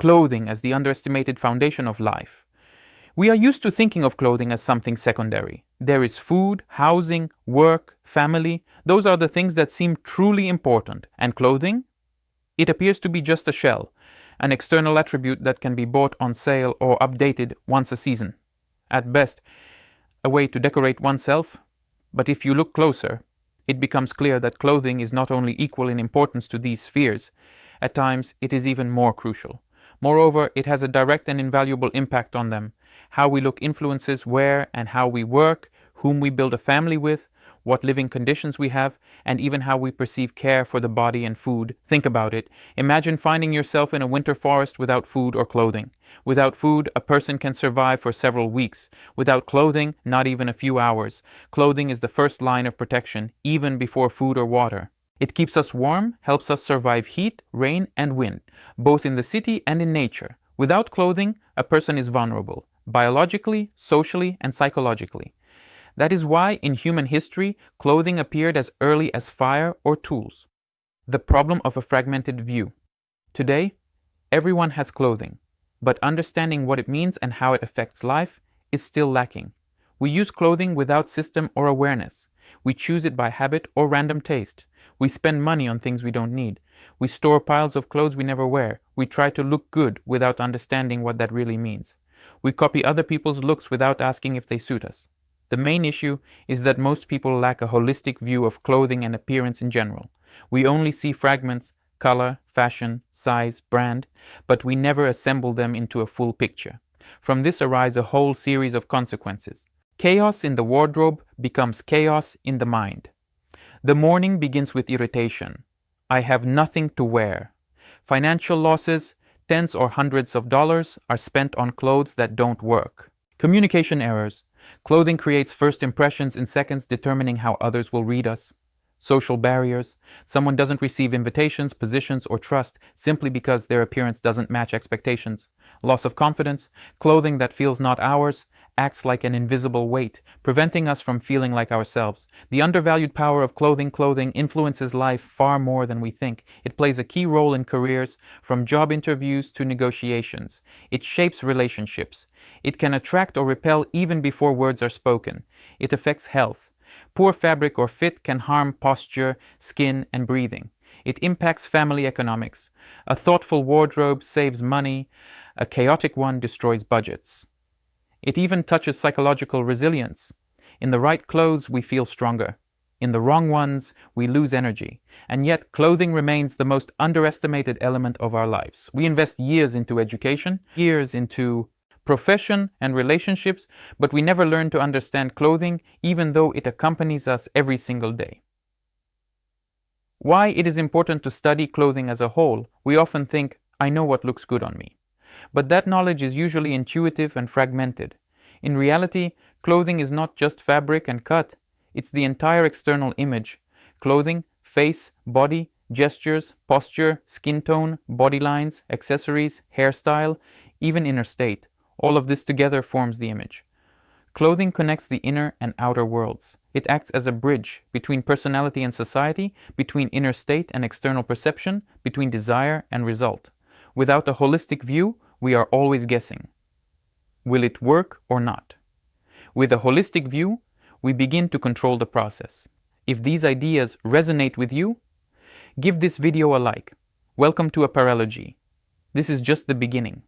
clothing as the underestimated foundation of life. We are used to thinking of clothing as something secondary. There is food, housing, work, family. Those are the things that seem truly important. And clothing? It appears to be just a shell, an external attribute that can be bought on sale or updated once a season. At best, a way to decorate oneself. But if you look closer, it becomes clear that clothing is not only equal in importance to these spheres, at times it is even more crucial. Moreover, it has a direct and invaluable impact on them. How we look influences where and how we work, whom we build a family with, what living conditions we have, and even how we perceive care for the body and food. Think about it. Imagine finding yourself in a winter forest without food or clothing. Without food, a person can survive for several weeks. Without clothing, not even a few hours. Clothing is the first line of protection, even before food or water. It keeps us warm, helps us survive heat, rain, and wind, both in the city and in nature. Without clothing, a person is vulnerable, biologically, socially, and psychologically. That is why, in human history, clothing appeared as early as fire or tools. The problem of a fragmented view. Today, everyone has clothing, but understanding what it means and how it affects life is still lacking. We use clothing without system or awareness. We choose it by habit or random taste. We spend money on things we don't need. We store piles of clothes we never wear. We try to look good without understanding what that really means. We copy other people's looks without asking if they suit us. The main issue is that most people lack a holistic view of clothing and appearance in general. We only see fragments, color, fashion, size, brand, but we never assemble them into a full picture. From this arise a whole series of consequences. Chaos in the wardrobe becomes chaos in the mind. The morning begins with irritation. I have nothing to wear. Financial losses, tens or hundreds of dollars, are spent on clothes that don't work. Communication errors. Clothing creates first impressions in seconds, determining how others will read us. Social barriers. Someone doesn't receive invitations, positions, or trust simply because their appearance doesn't match expectations. Loss of confidence. Clothing that feels not ours acts like an invisible weight, preventing us from feeling like ourselves. The undervalued power of clothing influences life far more than we think. It plays a key role in careers, from job interviews to negotiations. It shapes relationships. It can attract or repel even before words are spoken. It affects health. Poor fabric or fit can harm posture, skin, and breathing. It impacts family economics. A thoughtful wardrobe saves money. A chaotic one destroys budgets. It even touches psychological resilience. In the right clothes, we feel stronger. In the wrong ones, we lose energy. And yet, clothing remains the most underestimated element of our lives. We invest years into education, years into profession and relationships, but we never learn to understand clothing, even though it accompanies us every single day. Why it is important to study clothing as a whole. We often think, I know what looks good on me. But that knowledge is usually intuitive and fragmented. In reality, clothing is not just fabric and cut. It's the entire external image. Clothing, face, body, gestures, posture, skin tone, body lines, accessories, hairstyle, even inner state. All of this together forms the image. Clothing connects the inner and outer worlds. It acts as a bridge between personality and society, between inner state and external perception, between desire and result. Without a holistic view, we are always guessing. Will it work or not? With a holistic view, we begin to control the process. If these ideas resonate with you, give this video a like. Welcome to Apparellogy. This is just the beginning.